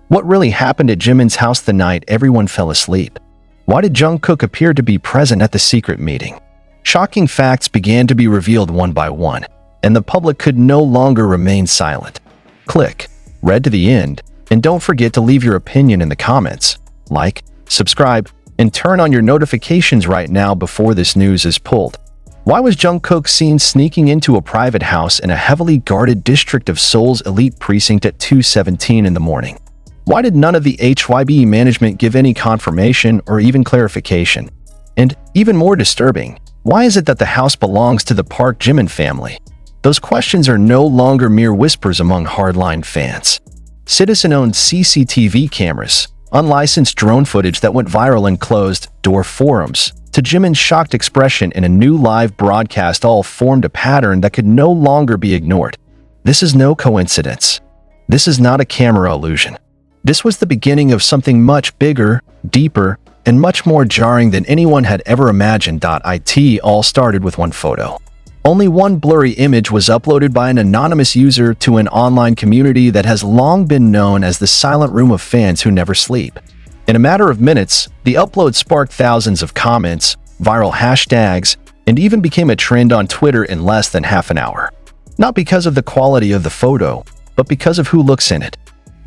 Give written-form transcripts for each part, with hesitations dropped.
What really happened at Jimin's house the night everyone fell asleep? Why did Jungkook appear to be present at the secret meeting? Shocking facts began to be revealed one by one, and the public could no longer remain silent. Click read to the end, and don't forget to leave your opinion in the comments. Like, subscribe, and turn on your notifications right now before this news is pulled. Why was Jungkook seen sneaking into a private house in a heavily guarded district of Seoul's elite precinct at 2:17 in the morning? Why did none of the HYB management give any confirmation or even clarification? And, even more disturbing, why is it that the house belongs to the Park Jimin family? Those questions are no longer mere whispers among hardline fans. Citizen-owned CCTV cameras, unlicensed drone footage that went viral in closed-door forums, to Jimin's shocked expression in a new live broadcast all formed a pattern that could no longer be ignored. This is no coincidence. This is not a camera illusion. This was the beginning of something much bigger, deeper, and much more jarring than anyone had ever imagined. It all started with one photo. Only one blurry image was uploaded by an anonymous user to an online community that has long been known as the silent room of fans who never sleep. In a matter of minutes, the upload sparked thousands of comments, viral hashtags, and even became a trend on Twitter in less than half an hour. Not because of the quality of the photo, but because of who looks in it.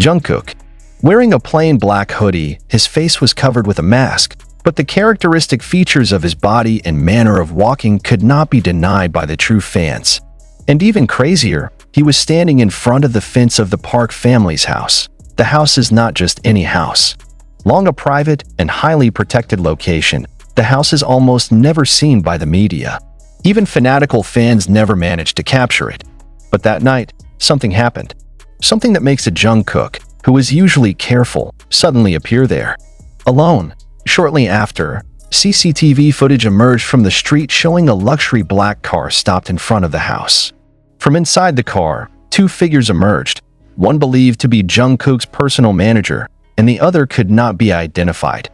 Jungkook. Wearing a plain black hoodie, his face was covered with a mask, but the characteristic features of his body and manner of walking could not be denied by the true fans. And even crazier, he was standing in front of the fence of the Park family's house. The house is not just any house. Long a private and highly protected location, the house is almost never seen by the media. Even fanatical fans never managed to capture it. But that night, something happened. Something that makes a Jungkook, who is usually careful, suddenly appear there. Alone. Shortly after, CCTV footage emerged from the street showing a luxury black car stopped in front of the house. From inside the car, two figures emerged, one believed to be Jungkook's personal manager, and the other could not be identified,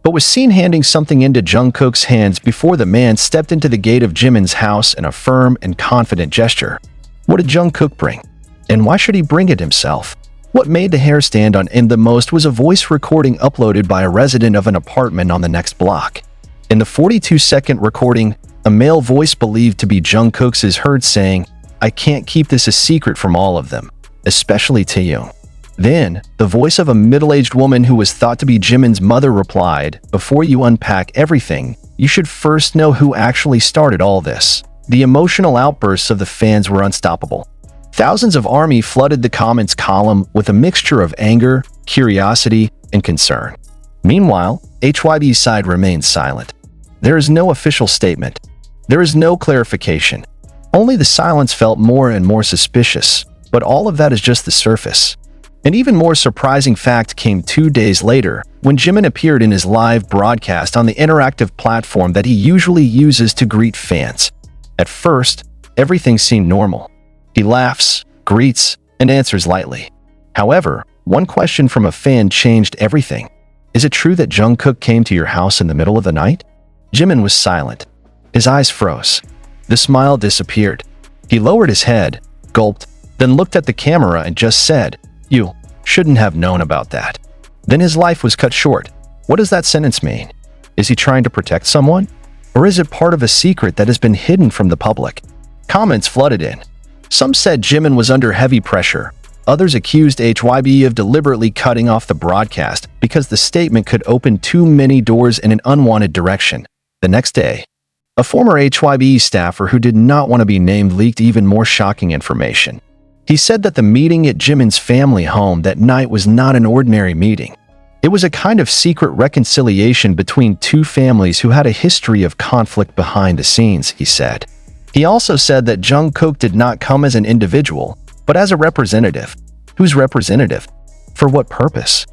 but was seen handing something into Jungkook's hands before the man stepped into the gate of Jimin's house in a firm and confident gesture. What did Jungkook bring? And why should he bring it himself? What made the hair stand on end the most was a voice recording uploaded by a resident of an apartment on the next block. In the 42-second recording, a male voice believed to be Jungkook's is heard saying, "I can't keep this a secret from all of them, especially taehyung." Then, the voice of a middle-aged woman who was thought to be Jimin's mother replied, "Before you unpack everything, you should first know who actually started all this." The emotional outbursts of the fans were unstoppable. Thousands of ARMY flooded the comments column with a mixture of anger, curiosity, and concern. Meanwhile, HYB's side remains silent. There is no official statement. There is no clarification. Only the silence felt more and more suspicious, but all of that is just the surface. An even more surprising fact came 2 days later, when Jimin appeared in his live broadcast on the interactive platform that he usually uses to greet fans. At first, everything seemed normal. He laughs, greets, and answers lightly. However, one question from a fan changed everything. Is it true that Jungkook came to your house in the middle of the night? Jimin was silent. His eyes froze. The smile disappeared. He lowered his head, gulped, then looked at the camera and just said, "You shouldn't have known about that." Then his life was cut short. What does that sentence mean? Is he trying to protect someone? Or is it part of a secret that has been hidden from the public? Comments flooded in. Some said Jimin was under heavy pressure. Others accused HYB of deliberately cutting off the broadcast because the statement could open too many doors in an unwanted direction. The next day, a former HYB staffer who did not want to be named leaked even more shocking information. He said that the meeting at Jimin's family home that night was not an ordinary meeting. It was a kind of secret reconciliation between two families who had a history of conflict behind the scenes, he said. He also said that Jungkook did not come as an individual, but as a representative. Whose representative? For what purpose?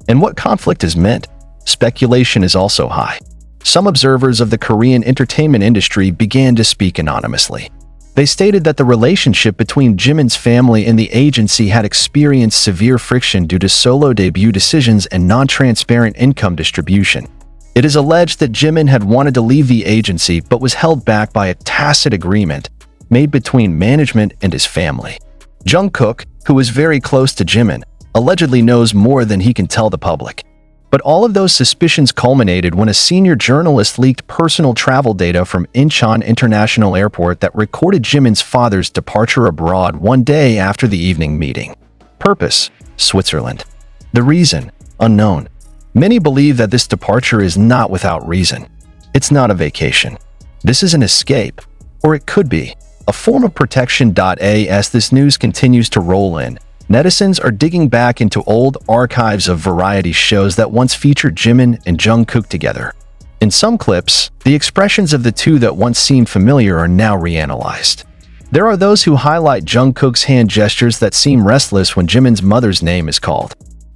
And what conflict is meant? Speculation is also high. Some observers of the Korean entertainment industry began to speak anonymously. They stated that the relationship between Jimin's family and the agency had experienced severe friction due to solo debut decisions and non-transparent income distribution. It is alleged that Jimin had wanted to leave the agency but was held back by a tacit agreement made between management and his family. Jungkook, who was very close to Jimin, allegedly knows more than he can tell the public. But all of those suspicions culminated when a senior journalist leaked personal travel data from Incheon International Airport that recorded Jimin's father's departure abroad one day after the evening meeting. Purpose: Switzerland. The reason: unknown. Many believe that this departure is not without reason. It's not a vacation. This is an escape. Or it could be a form of protection. As this news continues to roll in, netizens are digging back into old archives of variety shows that once featured Jimin and Jungkook together. In some clips, the expressions of the two that once seemed familiar are now reanalyzed. There are those who highlight Jungkook's hand gestures that seem restless when Jimin's mother's name is called.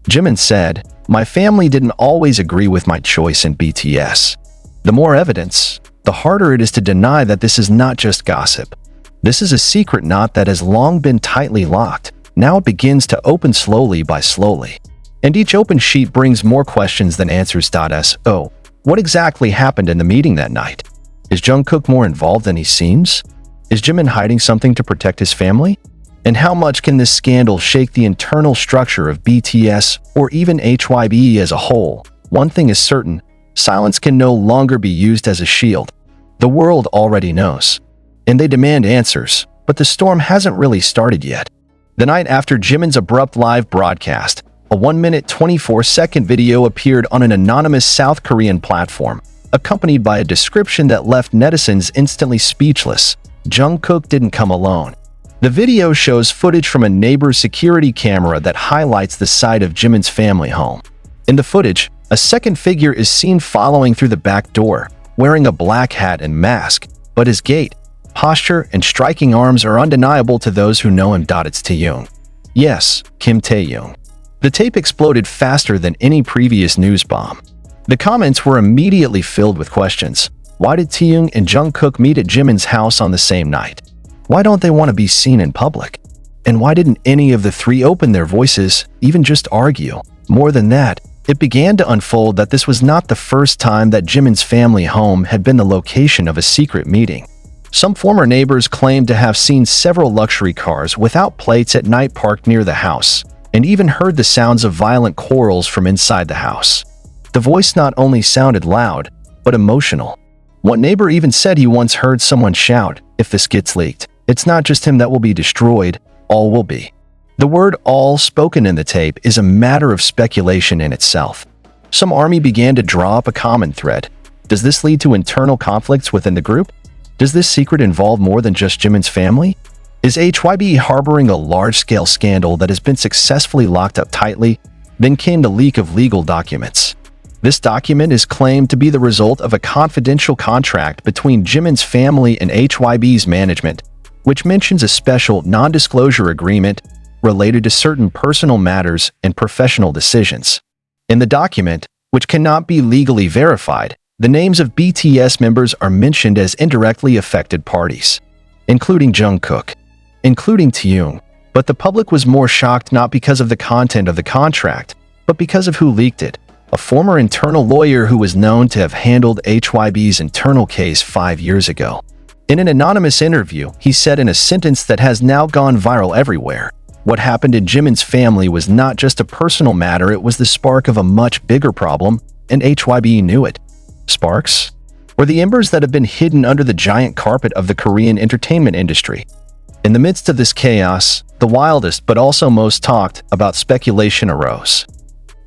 Jimin said, "My family didn't always agree with my choice in BTS." The more evidence, the harder it is to deny that this is not just gossip. This is a secret knot that has long been tightly locked. Now it begins to open slowly by slowly. And each open sheet brings more questions than answers. So, what exactly happened in the meeting that night? Is Jungkook more involved than he seems? Is Jimin hiding something to protect his family? And how much can this scandal shake the internal structure of BTS or even HYBE as a whole? One thing is certain: silence can no longer be used as a shield. The world already knows. And they demand answers, but the storm hasn't really started yet. The night after Jimin's abrupt live broadcast, a 1-minute 24-second video appeared on an anonymous South Korean platform, accompanied by a description that left netizens instantly speechless. Jungkook didn't come alone. The video shows footage from a neighbor's security camera that highlights the side of Jimin's family home. In the footage, a second figure is seen following through the back door, wearing a black hat and mask, but his gait, posture, and striking arms are undeniable to those who know him. It's Taehyung. Yes, Kim Taehyung. The tape exploded faster than any previous news bomb. The comments were immediately filled with questions. Why did Taehyung and Jungkook meet at Jimin's house on the same night? Why don't they want to be seen in public? And why didn't any of the three open their voices, even just argue? More than that, it began to unfold that this was not the first time that Jimin's family home had been the location of a secret meeting. Some former neighbors claimed to have seen several luxury cars without plates at night parked near the house, and even heard the sounds of violent quarrels from inside the house. The voice not only sounded loud, but emotional. One neighbor even said he once heard someone shout, "If this gets leaked, it's not just him that will be destroyed, all will be." The word "all" spoken in the tape is a matter of speculation in itself. Some army began to draw up a common thread. Does this lead to internal conflicts within the group? Does this secret involve more than just Jimin's family? Is HYBE harboring a large-scale scandal that has been successfully locked up tightly? Then came the leak of legal documents. This document is claimed to be the result of a confidential contract between Jimin's family and HYBE's management, which mentions a special non-disclosure agreement related to certain personal matters and professional decisions. In the document, which cannot be legally verified, the names of BTS members are mentioned as indirectly affected parties, including Jungkook, including Taehyung. But the public was more shocked not because of the content of the contract, but because of who leaked it. A former internal lawyer who was known to have handled HYBE's internal case 5 years ago. In an anonymous interview, he said in a sentence that has now gone viral everywhere, what happened in Jimin's family was not just a personal matter, it was the spark of a much bigger problem, and HYBE knew it. Sparks? Or the embers that have been hidden under the giant carpet of the Korean entertainment industry. In the midst of this chaos, the wildest but also most talked about speculation arose.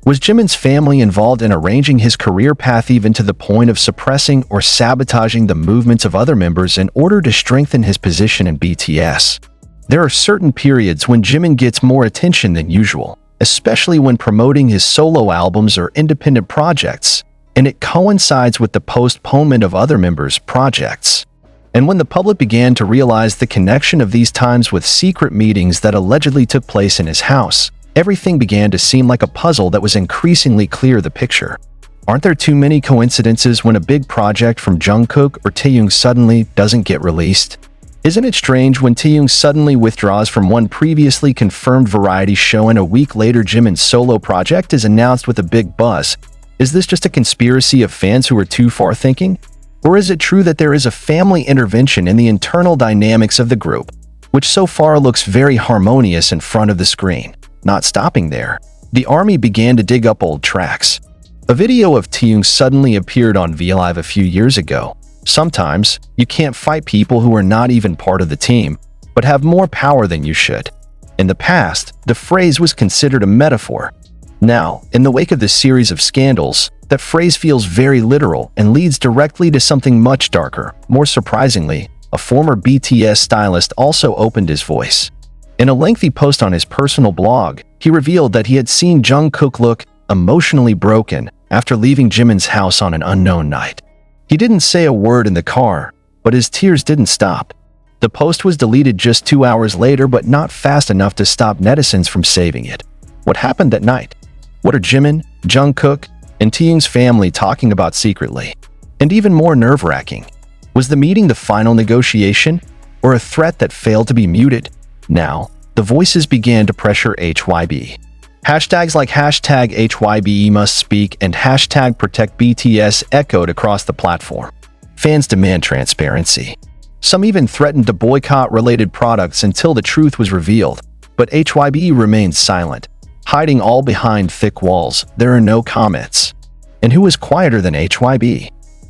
Was Jimin's family involved in arranging his career path even to the point of suppressing or sabotaging the movements of other members in order to strengthen his position in BTS? There are certain periods when Jimin gets more attention than usual, especially when promoting his solo albums or independent projects, and it coincides with the postponement of other members' projects. And when the public began to realize the connection of these times with secret meetings that allegedly took place in his house, everything began to seem like a puzzle that was increasingly clear the picture. Aren't there too many coincidences when a big project from Jungkook or Taehyung suddenly doesn't get released? Isn't it strange when Taehyung suddenly withdraws from one previously confirmed variety show and a week later Jimin's solo project is announced with a big buzz? Is this just a conspiracy of fans who are too far thinking? Or is it true that there is a family intervention in the internal dynamics of the group, which so far looks very harmonious in front of the screen? Not stopping there, the army began to dig up old tracks. A video of Taehyung suddenly appeared on VLive a few years ago. Sometimes, you can't fight people who are not even part of the team, but have more power than you should. In the past, the phrase was considered a metaphor. Now, in the wake of this series of scandals, that phrase feels very literal and leads directly to something much darker. More surprisingly, a former BTS stylist also opened his voice. In a lengthy post on his personal blog, he revealed that he had seen Jungkook look emotionally broken after leaving Jimin's house on an unknown night. He didn't say a word in the car, but his tears didn't stop. The post was deleted just 2 hours later, but not fast enough to stop netizens from saving it. What happened that night? What are Jimin, Jungkook, and Taehyung's family talking about secretly? And even more nerve-wracking, was the meeting the final negotiation, or a threat that failed to be muted? Now, the voices began to pressure HYB. Hashtags like hashtag HYBE must speak and hashtag protect BTS echoed across the platform. Fans demand transparency. Some even threatened to boycott related products until the truth was revealed, but HYBE remained silent, hiding all behind thick walls. There are no comments. And who was quieter than HYB?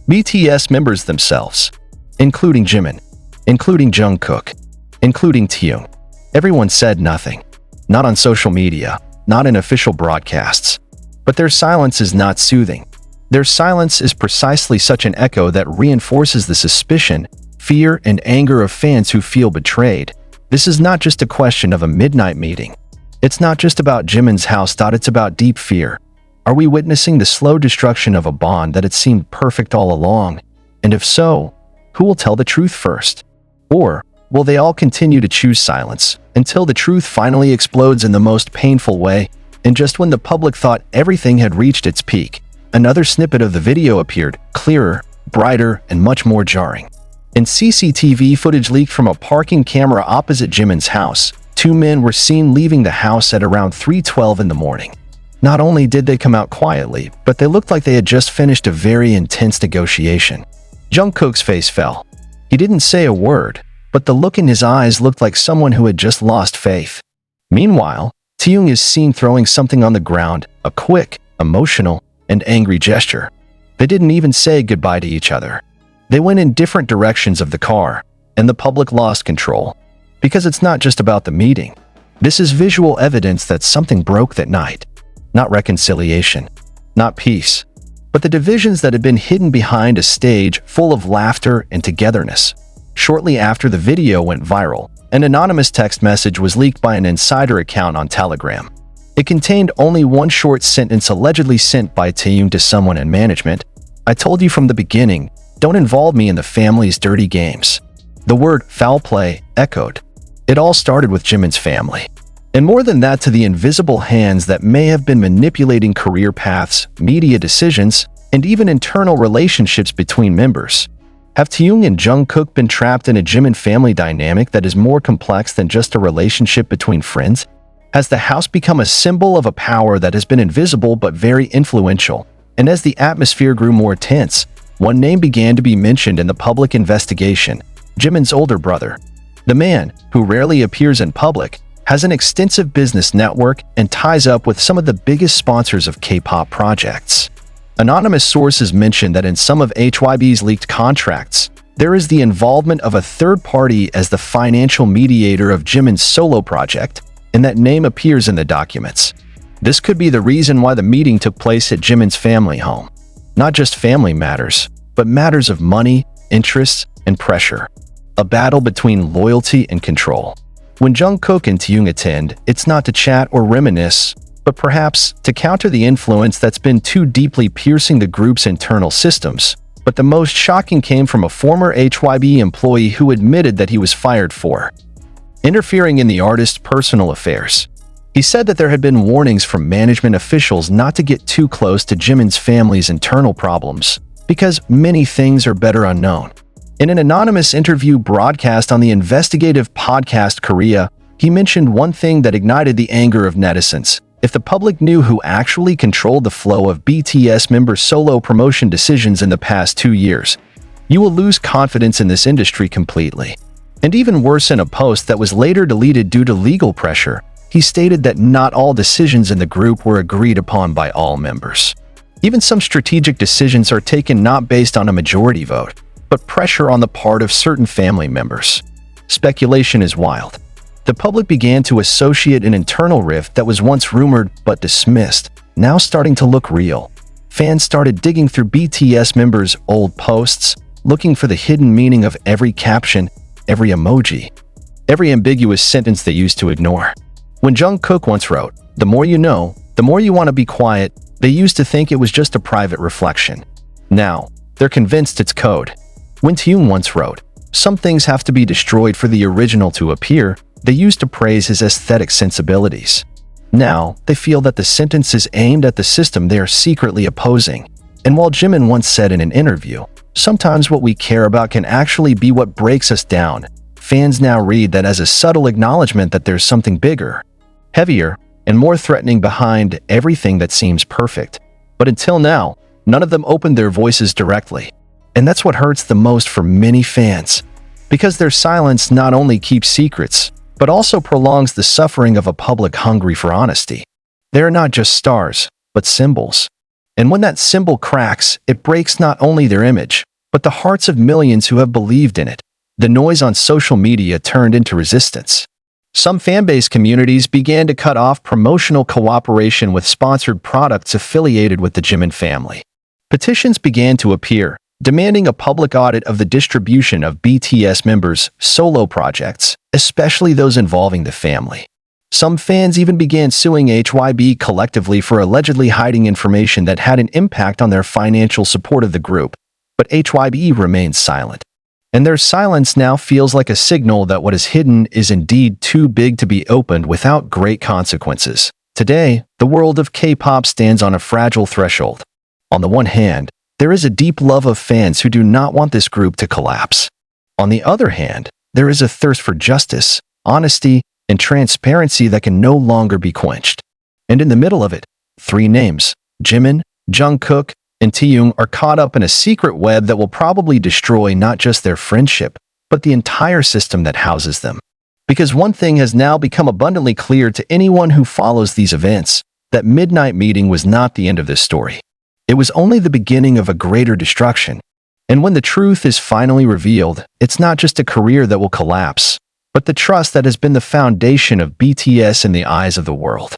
BTS members themselves, including Jimin, including Jungkook, including Taehyung. Everyone said nothing. Not on social media, not in official broadcasts. But their silence is not soothing. Their silence is precisely such an echo that reinforces the suspicion, fear, and anger of fans who feel betrayed. This is not just a question of a midnight meeting. It's not just about Jimin's house. It's about deep fear. Are we witnessing the slow destruction of a bond that had seemed perfect all along? And if so, who will tell the truth first? Or will they all continue to choose silence until the truth finally explodes in the most painful way? And just when the public thought everything had reached its peak, another snippet of the video appeared, clearer, brighter, and much more jarring. In CCTV footage leaked from a parking camera opposite Jimin's house, 2 men were seen leaving the house at around 3:12 in the morning. Not only did they come out quietly, but they looked like they had just finished a very intense negotiation. Jungkook's face fell. He didn't say a word, but the look in his eyes looked like someone who had just lost faith. Meanwhile, Taehyung is seen throwing something on the ground, a quick, emotional, and angry gesture. They didn't even say goodbye to each other. They went in different directions of the car, and the public lost control. Because it's not just about the meeting. This is visual evidence that something broke that night. Not reconciliation, not peace, but the divisions that had been hidden behind a stage full of laughter and togetherness. Shortly after the video went viral, an anonymous text message was leaked by an insider account on Telegram. It contained only one short sentence allegedly sent by Taehyung to someone in management. "I told you from the beginning, don't involve me in the family's dirty games." The word foul play echoed. It all started with Jimin's family. And more than that, to the invisible hands that may have been manipulating career paths, media decisions, and even internal relationships between members. Have Taehyung and Jungkook been trapped in a Jimin family dynamic that is more complex than just a relationship between friends? Has the house become a symbol of a power that has been invisible but very influential? And as the atmosphere grew more tense, one name began to be mentioned in the public investigation: Jimin's older brother. The man, who rarely appears in public, has an extensive business network and ties up with some of the biggest sponsors of K-pop projects. Anonymous sources mention that in some of HYB's leaked contracts, there is the involvement of a third party as the financial mediator of Jimin's solo project, and that name appears in the documents. This could be the reason why the meeting took place at Jimin's family home. Not just family matters, but matters of money, interests, and pressure. A battle between loyalty and control. When Jungkook and Taehyung attend, it's not to chat or reminisce, but perhaps to counter the influence that's been too deeply piercing the group's internal systems. But the most shocking came from a former HYB employee who admitted that he was fired for interfering in the artist's personal affairs. He said that there had been warnings from management officials not to get too close to Jimin's family's internal problems, because many things are better unknown. In an anonymous interview broadcast on the investigative podcast Korea, he mentioned one thing that ignited the anger of netizens. If the public knew who actually controlled the flow of BTS members' solo promotion decisions in the past 2 years, you will lose confidence in this industry completely. And even worse, in a post that was later deleted due to legal pressure, He stated that not all decisions in the group were agreed upon by all members. Even some strategic decisions are taken not based on a majority vote, but pressure on the part of certain family members. Speculation is wild. The public began to associate an internal rift that was once rumored but dismissed, now starting to look real. Fans started digging through BTS members' old posts, looking for the hidden meaning of every caption, every emoji, every ambiguous sentence they used to ignore. When Jungkook once wrote, "The more you know, the more you want to be quiet," they used to think it was just a private reflection. Now, they're convinced it's code. When Taehyung once wrote, "Some things have to be destroyed for the original to appear," they used to praise his aesthetic sensibilities. Now, they feel that the sentence is aimed at the system they are secretly opposing. And while Jimin once said in an interview, "Sometimes what we care about can actually be what breaks us down," fans now read that as a subtle acknowledgement that there's something bigger, heavier, and more threatening behind everything that seems perfect. But until now, none of them opened their voices directly. And that's what hurts the most for many fans, because their silence not only keeps secrets, but also prolongs the suffering of a public hungry for honesty. They are not just stars, but symbols. And when that symbol cracks, it breaks not only their image, but the hearts of millions who have believed in it. The noise on social media turned into resistance. Some fanbase communities began to cut off promotional cooperation with sponsored products affiliated with the Jimin family. Petitions began to appear, demanding a public audit of the distribution of BTS members' solo projects, especially those involving the family. Some fans even began suing HYB collectively for allegedly hiding information that had an impact on their financial support of the group, but HYB remains silent. And their silence now feels like a signal that what is hidden is indeed too big to be opened without great consequences. Today, the world of K-pop stands on a fragile threshold. On the one hand, there is a deep love of fans who do not want this group to collapse. On the other hand, there is a thirst for justice, honesty, and transparency that can no longer be quenched. And in the middle of it, three names, Jimin, Jungkook, and Taehyung, are caught up in a secret web that will probably destroy not just their friendship, but the entire system that houses them. Because one thing has now become abundantly clear to anyone who follows these events, that Midnight Meeting was not the end of this story. It was only the beginning of a greater destruction. And when the truth is finally revealed, it's not just a career that will collapse, but the trust that has been the foundation of BTS in the eyes of the world.